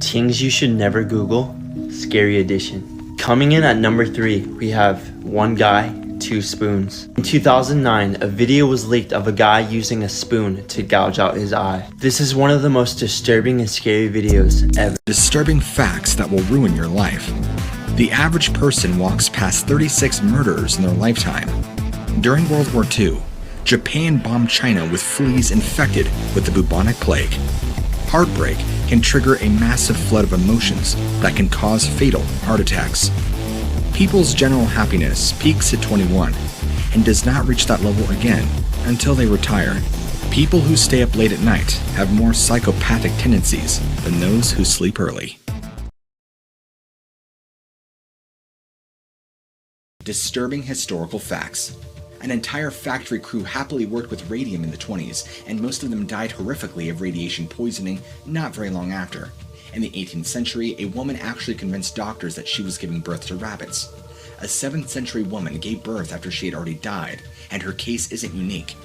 Things you should never Google, Scary Edition. Coming in at number 3, we have One Guy, Two Spoons. In 2009, a video was leaked of a guy using a spoon to gouge out his eye. This is one of the most disturbing and scary videos ever. Disturbing facts that will ruin your life. The average person walks past 36 murders in their lifetime. During World War II, Japan bombed China with fleas infected with the bubonic plague. Heartbreak can trigger a massive flood of emotions that can cause fatal heart attacks. People's general happiness peaks at 21 and does not reach that level again until they retire. People who stay up late at night have more psychopathic tendencies than those who sleep early. Disturbing historical facts. An entire factory crew happily worked with radium in the 20s, and most of them died horrifically of radiation poisoning not very long after. In the 18th century, a woman actually convinced doctors that she was giving birth to rabbits. A 7th century woman gave birth after she had already died, and her case isn't unique.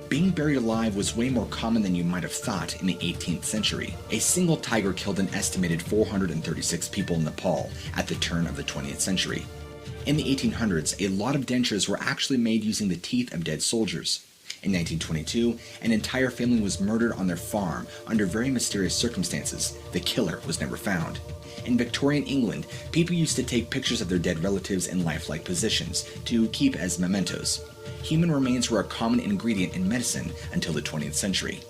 Being buried alive was way more common than you might have thought in the 18th century. A single tiger killed an estimated 436 people in Nepal at the turn of the 20th century. In the 1800s, a lot of dentures were actually made using the teeth of dead soldiers. In 1922, an entire family was murdered on their farm under very mysterious circumstances. The killer was never found. In Victorian England, people used to take pictures of their dead relatives in lifelike positions to keep as mementos. Human remains were a common ingredient in medicine until the 20th century.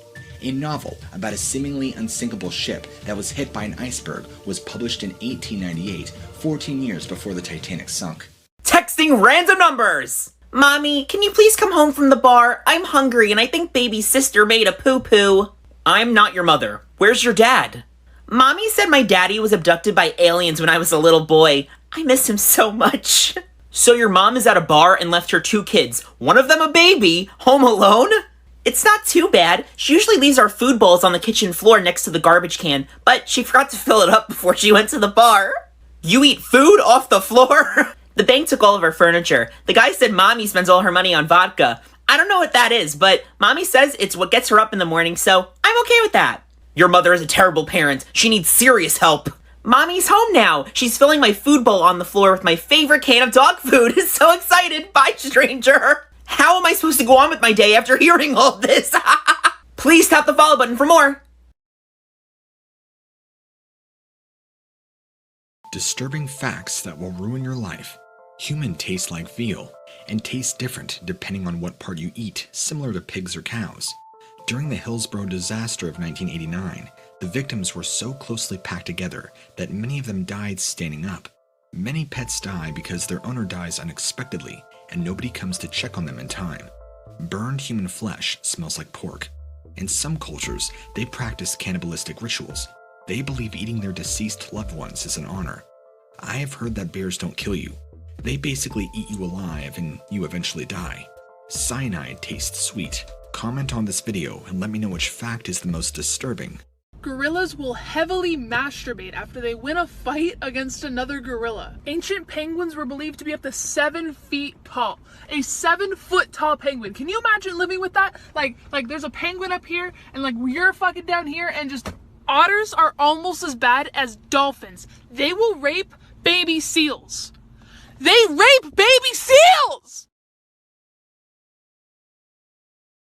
A novel about a seemingly unsinkable ship that was hit by an iceberg was published in 1898, 14 years before the Titanic sunk. Texting random numbers! Mommy, can you please come home from the bar? I'm hungry and I think baby's sister made a poo-poo. I'm not your mother. Where's your dad? Mommy said my daddy was abducted by aliens when I was a little boy. I miss him so much. So your mom is at a bar and left her 2 kids, one of them a baby, home alone? It's not too bad. She usually leaves our food bowls on the kitchen floor next to the garbage can, but she forgot to fill it up before she went to the bar. You eat food off the floor? The bank took all of our furniture. The guy said Mommy spends all her money on vodka. I don't know what that is, but Mommy says it's what gets her up in the morning, so I'm okay with that. Your mother is a terrible parent. She needs serious help. Mommy's home now. She's filling my food bowl on the floor with my favorite can of dog food. So excited. Bye, stranger. How am I supposed to go on with my day after hearing all this? Please tap the follow button for more. Disturbing facts that will ruin your life. Human tastes like veal, and taste different depending on what part you eat, similar to pigs or cows. During the Hillsborough disaster of 1989, the victims were so closely packed together that many of them died standing up. Many pets die because their owner dies unexpectedly, and nobody comes to check on them in time. Burned human flesh smells like pork. In some cultures, they practice cannibalistic rituals. They believe eating their deceased loved ones is an honor. I have heard that bears don't kill you. They basically eat you alive and you eventually die. Cyanide tastes sweet. Comment on this video and let me know which fact is the most disturbing. Gorillas will heavily masturbate after they win a fight against another gorilla. Ancient penguins were believed to be up to 7 feet tall. A 7-foot tall penguin. Can you imagine living with that? Like there's a penguin up here and like you're fucking down here, and just otters are almost as bad as dolphins. They will rape baby seals. They rape baby seals!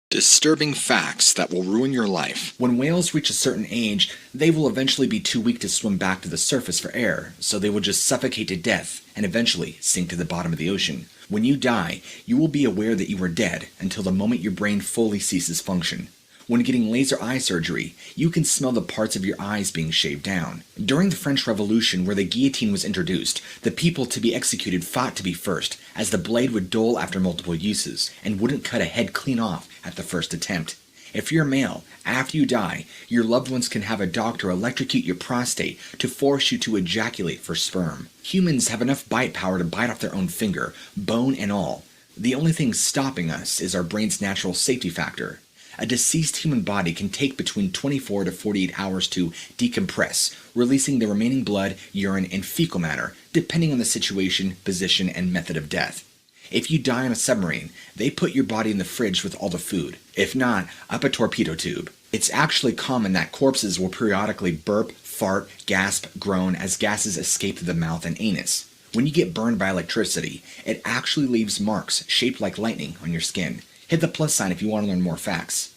Disturbing facts that will ruin your life. When whales reach a certain age, they will eventually be too weak to swim back to the surface for air, so they will just suffocate to death and eventually sink to the bottom of the ocean. When you die, you will be aware that you are dead until the moment your brain fully ceases function. When getting laser eye surgery, you can smell the parts of your eyes being shaved down. During the French Revolution, where the guillotine was introduced, the people to be executed fought to be first, as the blade would dull after multiple uses, and wouldn't cut a head clean off at the first attempt. If you're male, after you die, your loved ones can have a doctor electrocute your prostate to force you to ejaculate for sperm. Humans have enough bite power to bite off their own finger, bone and all. The only thing stopping us is our brain's natural safety factor. A deceased human body can take between 24 to 48 hours to decompress, releasing the remaining blood, urine, and fecal matter, depending on the situation, position, and method of death. If you die on a submarine, they put your body in the fridge with all the food. If not, up a torpedo tube. It's actually common that corpses will periodically burp, fart, gasp, groan as gases escape through the mouth and anus. When you get burned by electricity, it actually leaves marks shaped like lightning on your skin. Hit the plus sign if you want to learn more facts.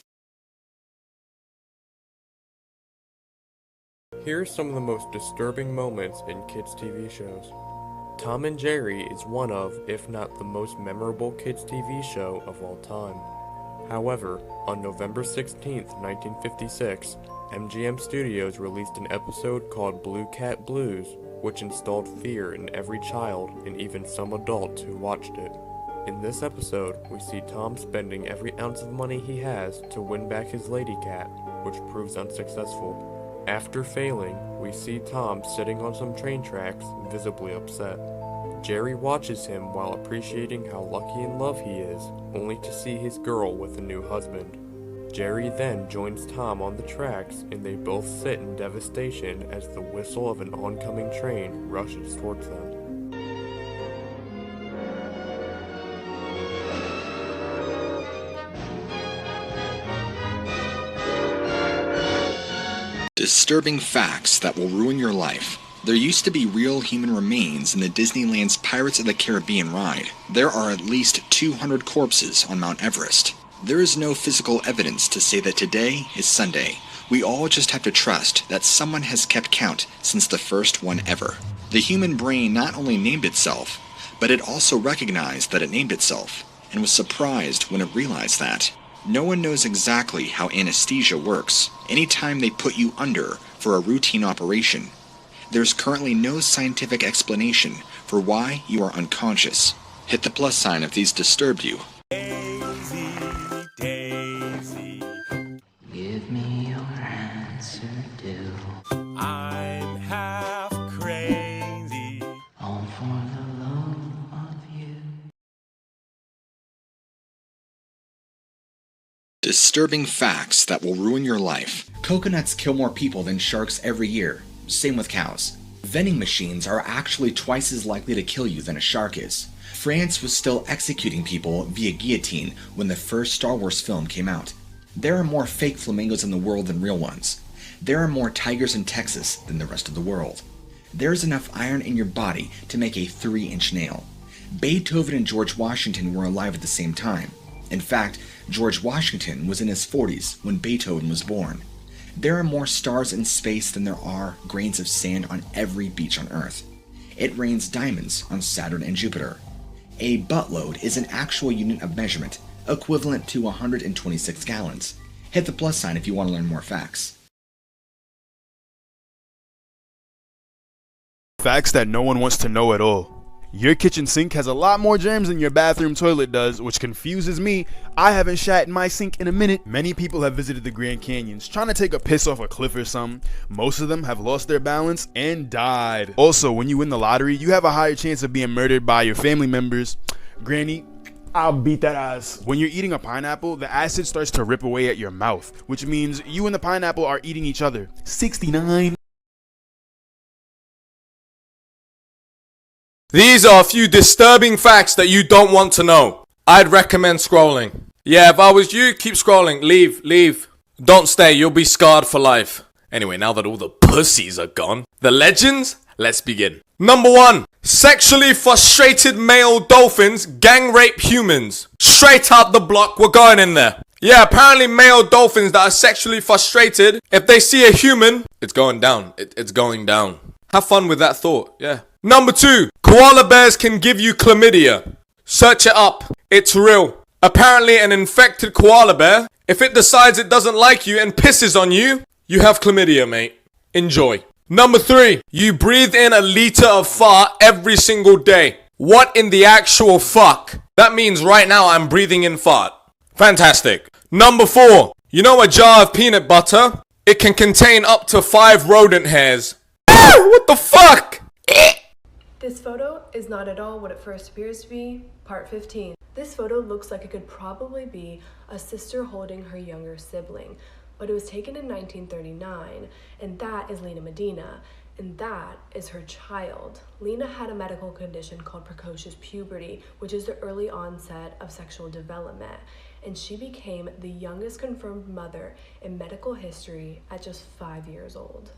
Here are some of the most disturbing moments in kids' TV shows. Tom and Jerry is one of, if not the most memorable kids' TV show of all time. However, on November 16, 1956, MGM Studios released an episode called Blue Cat Blues, which installed fear in every child and even some adults who watched it. In this episode, we see Tom spending every ounce of money he has to win back his lady cat, which proves unsuccessful. After failing, we see Tom sitting on some train tracks, visibly upset. Jerry watches him while appreciating how lucky in love he is, only to see his girl with a new husband. Jerry then joins Tom on the tracks, and they both sit in devastation as the whistle of an oncoming train rushes towards them. Disturbing facts that will ruin your life. There used to be real human remains in the Disneyland's Pirates of the Caribbean ride. There are at least 200 corpses on Mount Everest. There is no physical evidence to say that today is Sunday. We all just have to trust that someone has kept count since the first one ever. The human brain not only named itself, but it also recognized that it named itself, and was surprised when it realized that. No one knows exactly how anesthesia works anytime they put you under for a routine operation. There's currently no scientific explanation for why you are unconscious. Hit the plus sign if these disturbed you. Daisy, Daisy, Give me your answer, do. I'm half crazy. All for the love of you. Disturbing facts that will ruin your life. Coconuts kill more people than sharks every year. Same with cows. Vending machines are actually twice as likely to kill you than a shark is. France was still executing people via guillotine when the first Star Wars film came out. There are more fake flamingos in the world than real ones. There are more tigers in Texas than the rest of the world. There's enough iron in your body to make a 3-inch nail. Beethoven and George Washington were alive at the same time. In fact, George Washington was in his 40s when Beethoven was born. There are more stars in space than there are grains of sand on every beach on Earth. It rains diamonds on Saturn and Jupiter. A buttload is an actual unit of measurement, equivalent to 126 gallons. Hit the plus sign if you want to learn more facts. Facts that no one wants to know at all. Your kitchen sink has a lot more germs than your bathroom toilet does, which confuses me. I haven't shat in my sink in a minute. Many people have visited the Grand Canyons trying to take a piss off a cliff or something. Most of them have lost their balance and died. Also, when you win the lottery, you have a higher chance of being murdered by your family members. Granny, I'll beat that ass. When you're eating a pineapple, the acid starts to rip away at your mouth, which means you and the pineapple are eating each other. 69. These are a few disturbing facts that you don't want to know. I'd recommend scrolling. Yeah, if I was you, keep scrolling. Leave. Don't stay, you'll be scarred for life. Anyway, now that all the pussies are gone, the legends, let's begin. Number 1. Sexually frustrated male dolphins gang rape humans. Straight up the block, we're going in there. Yeah, apparently male dolphins that are sexually frustrated, if they see a human, it's going down. It's going down. Have fun with that thought, yeah. Number 2. Koala bears can give you chlamydia. Search it up. It's real. Apparently an infected koala bear, if it decides it doesn't like you and pisses on you, you have chlamydia, mate. Enjoy. Number 3. You breathe in a liter of fart every single day. What in the actual fuck? That means right now I'm breathing in fart. Fantastic. Number 4. You know a jar of peanut butter? It can contain up to 5 rodent hairs. What the fuck? This photo is not at all what it first appears to be. Part 15. This photo looks like it could probably be a sister holding her younger sibling, but it was taken in 1939, and that is Lena Medina, and that is her child. Lena had a medical condition called precocious puberty, which is the early onset of sexual development, and she became the youngest confirmed mother in medical history at just 5 years old.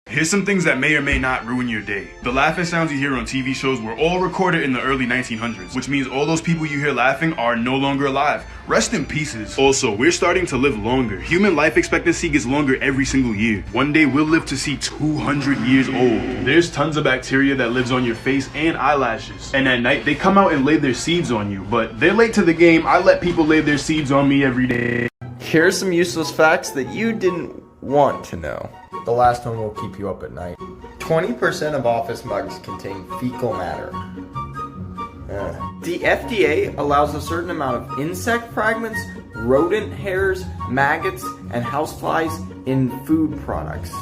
Here's some things that may or may not ruin your day. The laughing sounds you hear on TV shows were all recorded in the early 1900s, which means all those people you hear laughing are no longer alive. Rest in pieces. Also, we're starting to live longer. Human life expectancy gets longer every single year. One day we'll live to see 200 years old. There's tons of bacteria that lives on your face and eyelashes. And at night, they come out and lay their seeds on you. But they're late to the game. I let people lay their seeds on me every day. Here's some useless facts that you didn't want to know. The last one will keep you up at night. 20% of office mugs contain fecal matter. The FDA allows a certain amount of insect fragments, rodent hairs, maggots, and houseflies in food products.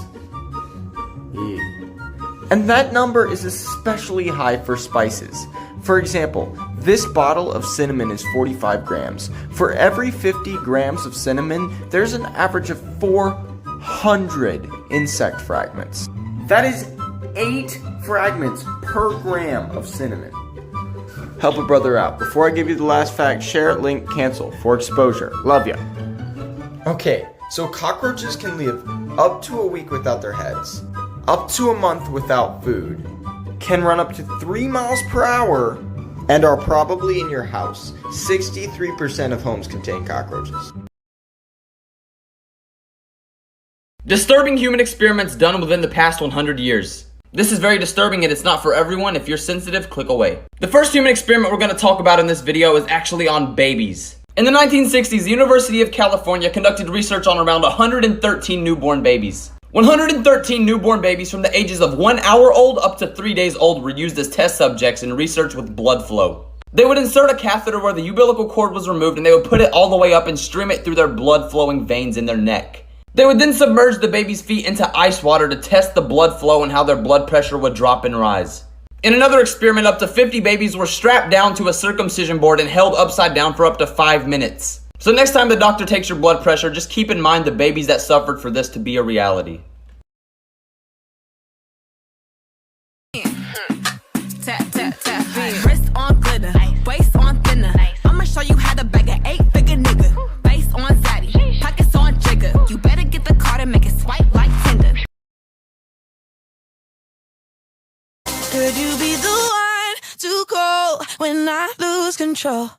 And that number is especially high for spices. For example, this bottle of cinnamon is 45 grams. For every 50 grams of cinnamon, there's an average of 400 insect fragments. That is 8 fragments per gram of cinnamon. Help a brother out. Before I give you the last fact, share it, link, cancel for exposure. Love ya. Okay, so cockroaches can live up to a week without their heads, up to a month without food, can run up to 3 miles per hour, and are probably in your house. 63% of homes contain cockroaches. Disturbing human experiments done within the past 100 years. This is very disturbing and it's not for everyone. If you're sensitive, click away. The first human experiment we're going to talk about in this video is actually on babies. In the 1960s, the University of California conducted research on around 113 newborn babies. 113 newborn babies from the ages of 1 hour old up to 3 days old were used as test subjects in research with blood flow. They would insert a catheter where the umbilical cord was removed and they would put it all the way up and stream it through their blood flowing veins in their neck. They would then submerge the baby's feet into ice water to test the blood flow and how their blood pressure would drop and rise. In another experiment, up to 50 babies were strapped down to a circumcision board and held upside down for up to 5 minutes. So next time the doctor takes your blood pressure, just keep in mind the babies that suffered for this to be a reality. Tap, tap, tap. Wrist on glitter, waist on thinner. I'ma show you how to bag an 8-figure nigga. Face on zaddy, pockets on jigger. You better get the card and make it swipe like Tinder. Could you be the one to call when I lose control?